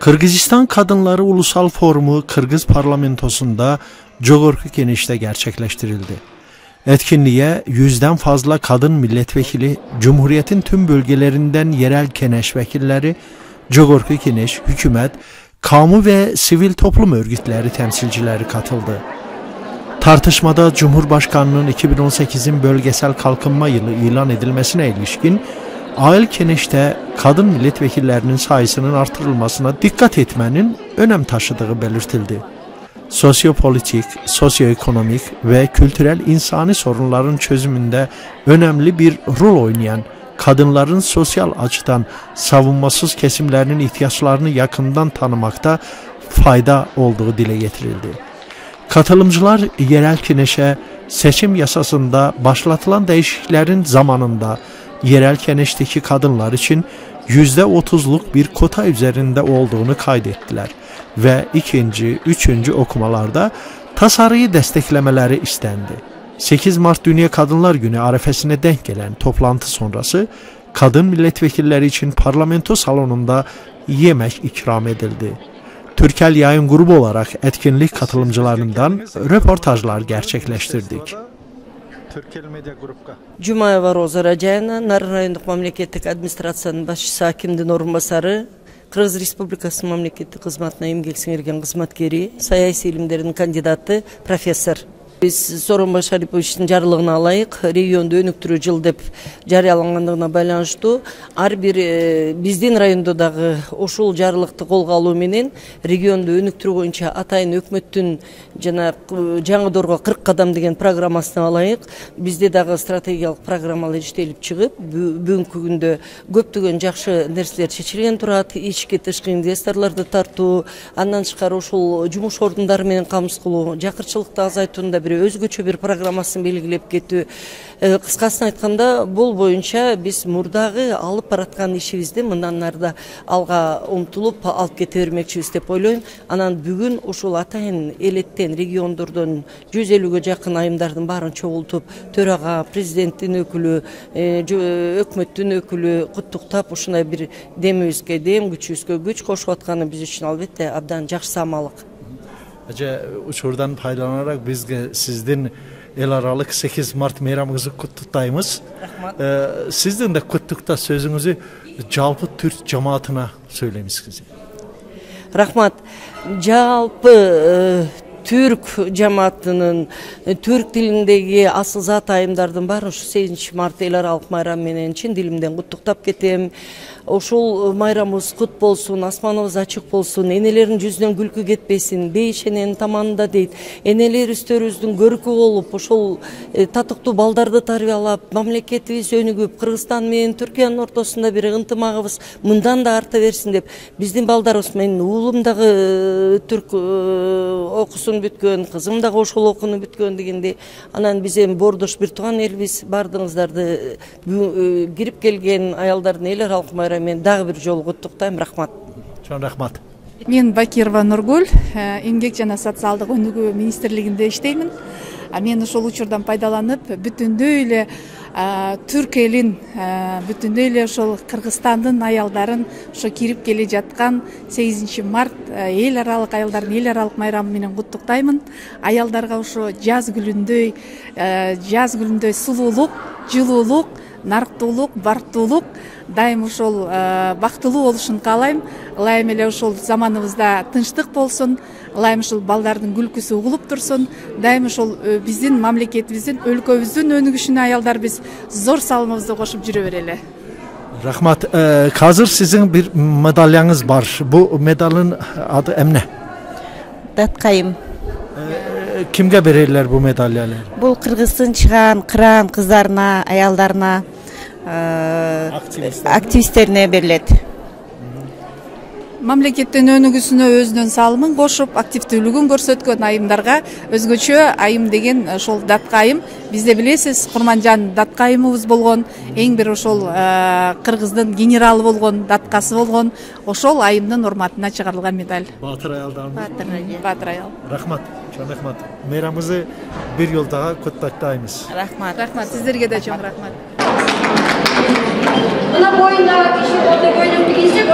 Kırgızistan Kadınları Ulusal Forumu Kırgız Parlamentosu'nda Jogorku Keniş'te gerçekleştirildi. Etkinliğe 100'den fazla kadın milletvekili, Cumhuriyet'in tüm bölgelerinden yerel keneş vekilleri, Jogorku Keneş, hükümet, kamu ve sivil toplum örgütleri temsilcileri katıldı. Tartışmada Cumhurbaşkanı'nın 2018'in bölgesel kalkınma yılı ilan edilmesine ilişkin AEL Keneş'te kadın milletvekillerinin sayısının artırılmasına dikkat etmenin önem taşıdığı belirtildi. Sosyopolitik, sosyoekonomik ve kültürel insani sorunların çözümünde önemli bir rol oynayan kadınların sosyal açıdan savunmasız kesimlerinin ihtiyaçlarını yakından tanımakta fayda olduğu dile getirildi. Katılımcılar yerel keneşe seçim yasasında başlatılan değişikliklerin zamanında yerel keneşteki kadınlar için %30'luk bir kota üzerinde olduğunu kaydettiler ve ikinci, üçüncü okumalarda tasarıyı desteklemeleri istendi. 8 Mart Dünya Kadınlar Günü arefesine denk gelen toplantı sonrası kadın milletvekilleri için parlamento salonunda yemek ikram edildi. Türkel Yayın Grubu olarak etkinlik katılımcılarından röportajlar gerçekleştirdik. Jumaeva Роза Раджаевна, Нарын райондық мемлекеттік администрацияның басшысы, акимдин орынбасары, Кыргыз Республикасы мемлекеттік қызматына эмгек сіңірген қызматкери, саяси илимдердин кандидаты, профессор. Biz Сооронбай Шариповичтин жарлыгына алайык, регионду өнүктүрүү жыл деп жарыялангандыгына байланыштуу ар бир биздин райондо дагы ушул жарлыкты колго алуу менен регионду өнүктүрүү боюнча атайын өкмөттүн жана жаңы 40 кадам деген программасына алайык. Бизде дагы стратегиялык программалар иштелип чыгып, бүгүнкү күндө көптөгөн жакшы нерселер чечилген турат. Ички тышкы инвесторлорду тартуу, андан тышкары ушул жумуш ордундары менен камсыз кылуу, жакырчылыкты азайтуунда өзгөчө бир программасын белгилеп кетүү. Кыскасын айтканда, бул боюнча биз мурдагы алып бараткан ишибизди мындан нарда алга умтулуп алып кете бермекчибиз деп ойлойм. Анан бүгүн ушул атайын элеттен, региондордон 150-гө жакын айымдардын баарын чогултуп, төрага, президенттин өкүлү, өкмөттүн өкүлү куттуктап, ушундай бир демибизге дем, күчүбүзгө күч кошуп атканы биз үчүн албетте абдан жакшы самалык. Uçurdan faydalanarak biz sizden el aralık 8 Mart meyramınızı kutlutayımız. Sizden de kutlukta sözünüzü Jalpı Türk cemaatine söylemişsiniz. Rahmat. Jalpı Türk cemaatının Türk dilindeki asıl zat ayımdardın bari şu 8 Mart el aralık mayram menen çin dilimden kutuktap ketem. Ошол майрамыбыз кут болсун, асманыбыз ачык болсун, энелердин жүзүнөн күлкү кетпесин, бейиш эненин таманында дейт. Энелер үстөрүбүздүн көркү болуп, ошол татыктуу балдарды тарбиялап, мамлекетибиз өнүгүп, Кыргызстан менен Түркиянын ортосунда бир ынтымагыбыз мындан да арта берсин деп, биздин балдарыбыз, менин уулум дагы түрк окуусун бүткөн, кызым дагы ошол окууну бүткөн дегенде, анан биз эми боордош бир тууган элбиз, бардыгыңыздарды кирип келген аялдардын эл аралык майрамы мен дагы бир жолу куттуктайм. Рахмат. Чоң рахмат. Мен Бакирова Нургүл, эмгек жана социалдык өнүгүү министрлигинде иштеймин. Мен ошол учурдан пайдаланып, бүтүндөй эле түрк элин, бүтүндөй эле ошол Кыргызстандын аялдарын ошо кирип келе жаткан 8 март эл аралык аялдардын эл аралык майрамы менен куттуктаймын. Аялдарга ошо жаз гүлүндөй сулуулук, жылуулук, нарктуулук, бартуулук, дайым ошол бактылуу болушун каалайм. Ылайым эле ошол заманыбызда тынчтык болсун, ылайым ошол балдардын күлкүсү угулуп турсун. Дайым ошол биздин мамлекетибиздин, өлкөбүздүн өнүгүшүнө аялдар биз зор салымыбызды кошуп жүрө берели. Rahmat. Hazır sizin bir madalyanız var. Bu medalın adı emne? Datkayım. Kimge verirler bu madalyaları? Bu Kırgız'ın çıkan kıran kızlarına, ayallarına, aktivistlerine veriledi. Мамлекеттин өнүгүүсүнө өзүнүн салымын кошуп, активдүүлүгүн көрсөткөн айымдарга өзгөчө айым деген ошол датка айым. Бизде билесиз, Курманжан датка айымыбыз болгон, эң бир ошол Кыргыздын генералы болгон, datkасы болгон, ошол айымдын урматына чыгарылган медаль. Батыр аялдан. Батыр аял. Рахмат. Чоң рахмат. Мейрамыбызды бир жол дагы куттуктайбыз. Рахмат. Рахмат. Сиздерге да чоң рахмат. Мына боюнда киши болду көйлөктү кийсек,